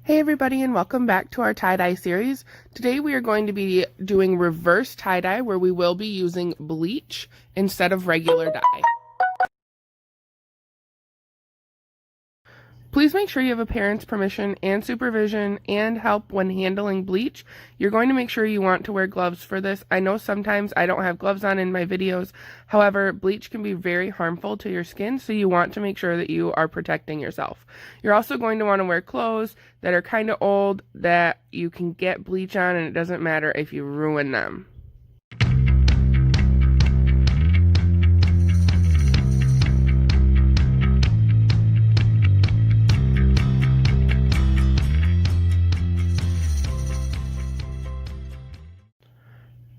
Hey everybody, and welcome back to our tie-dye series. Today we are going to be doing reverse tie-dye where we will be using bleach instead of regular dye. Please make sure you have a parent's permission and supervision and help when handling bleach. You're going to make sure you want to wear gloves for this. I know sometimes I don't have gloves on in my videos. However, bleach can be very harmful to your skin, so you want to make sure that you are protecting yourself. You're also going to want to wear clothes that are kind of old that you can get bleach on, and it doesn't matter if you ruin them.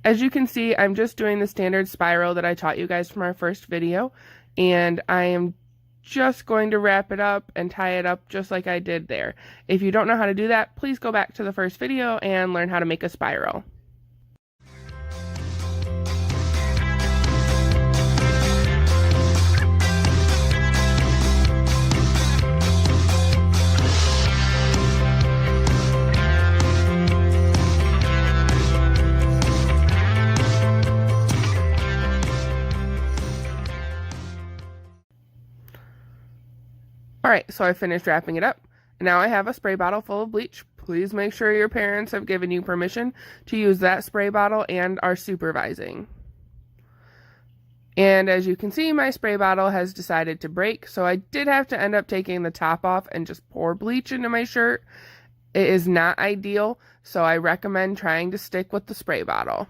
As you can see, I'm just doing the standard spiral that I taught you guys from our first video, and I am just going to wrap it up and tie it up just like I did there. If you don't know how to do that, please go back to the first video and learn how to make a spiral. Alright, so I finished wrapping it up. Now I have a spray bottle full of bleach. Please make sure your parents have given you permission to use that spray bottle and are supervising. And as you can see, my spray bottle has decided to break, so I did have to end up taking the top off and just pour bleach into my shirt. It is not ideal, so I recommend trying to stick with the spray bottle.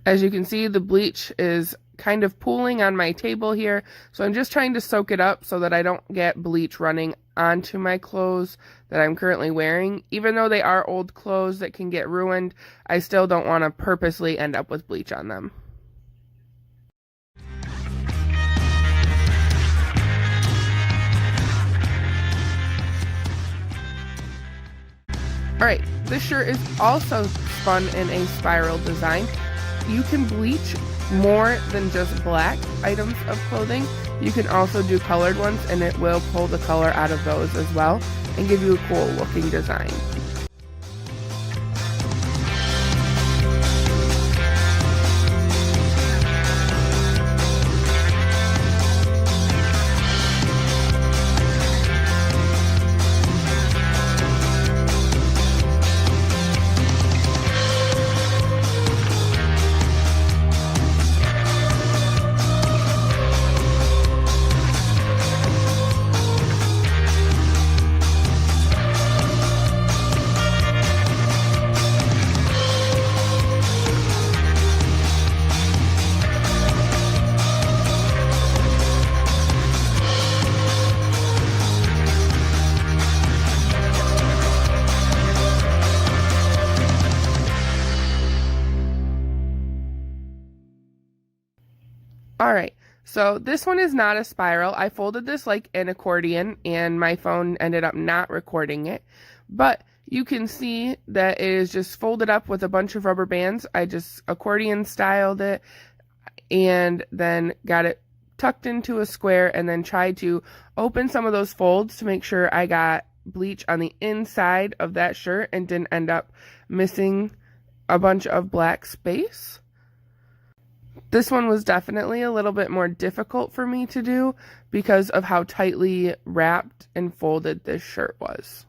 As you can see, the bleach is kind of pooling on my table here, so I'm just trying to soak it up so that I don't get bleach running onto my clothes that I'm currently wearing. Even though they are old clothes that can get ruined, I still don't want to purposely end up with bleach on them. Alright, this shirt is also spun in a spiral design. You can bleach more than just black items of clothing. You can also do colored ones, and it will pull the color out of those as well and give you a cool looking design. Alright, so this one is not a spiral. I folded this like an accordion and my phone ended up not recording it. But you can see that it is just folded up with a bunch of rubber bands. I just accordion styled it and then got it tucked into a square and then tried to open some of those folds to make sure I got bleach on the inside of that shirt and didn't end up missing a bunch of black space. This one was definitely a little bit more difficult for me to do because of how tightly wrapped and folded this shirt was.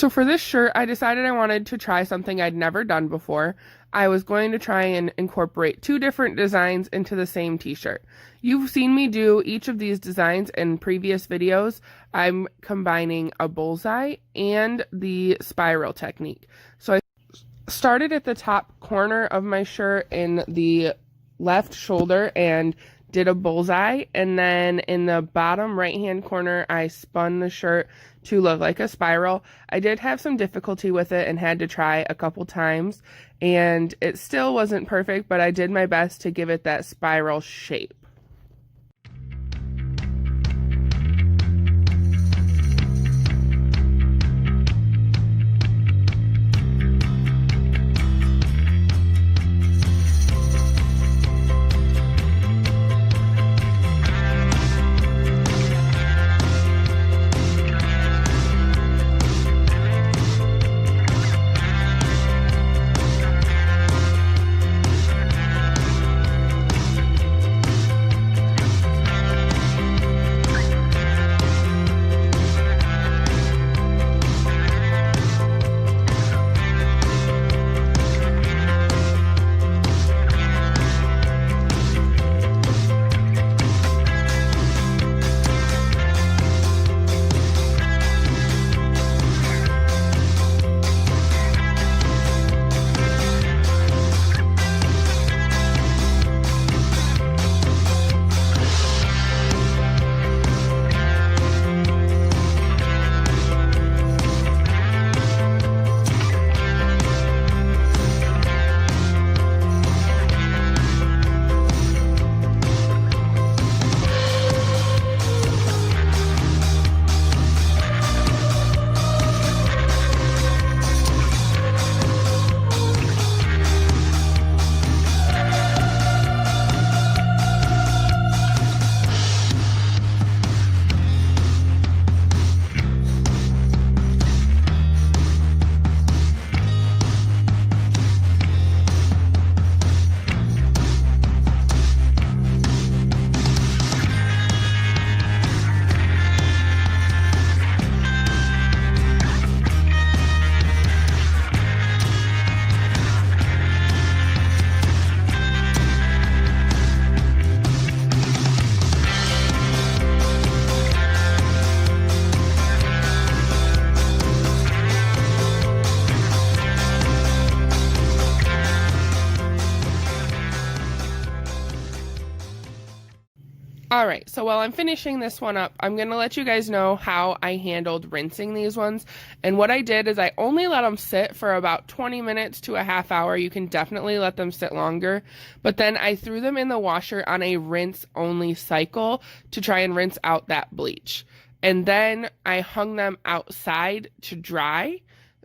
So for this shirt, I decided I wanted to try something I'd never done before. I was going to try and incorporate 2 different designs into the same t-shirt. You've seen me do each of these designs in previous videos. I'm combining a bullseye and the spiral technique. So I started at the top corner of my shirt in the left shoulder and did a bullseye, and then in the bottom right hand corner I spun the shirt to look like a spiral. I did have some difficulty with it and had to try a couple times, and it still wasn't perfect, but I did my best to give it that spiral shape. Alright, so while I'm finishing this one up, I'm going to let you guys know how I handled rinsing these ones. And what I did is I only let them sit for about 20 minutes to a half hour. You can definitely let them sit longer. But then I threw them in the washer on a rinse-only cycle to try and rinse out that bleach. And then I hung them outside to dry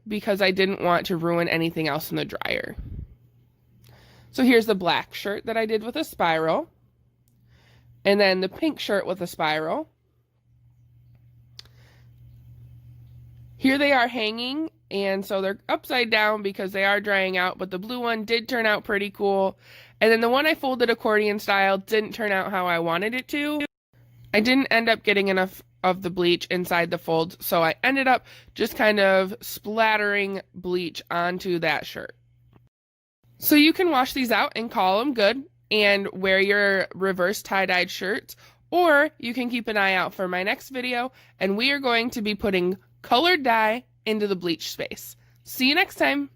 because I didn't want to ruin anything else in the dryer. So here's the black shirt that I did with a spiral. And then the pink shirt with a spiral. Here they are hanging, and so they're upside down because they are drying out, but the blue one did turn out pretty cool. And then the one I folded accordion style didn't turn out how I wanted it to. I didn't end up getting enough of the bleach inside the folds, so I ended up just kind of splattering bleach onto that shirt. So you can wash these out and call them good and wear your reverse tie-dyed shirts, or you can keep an eye out for my next video, and we are going to be putting colored dye into the bleach space. See you next time!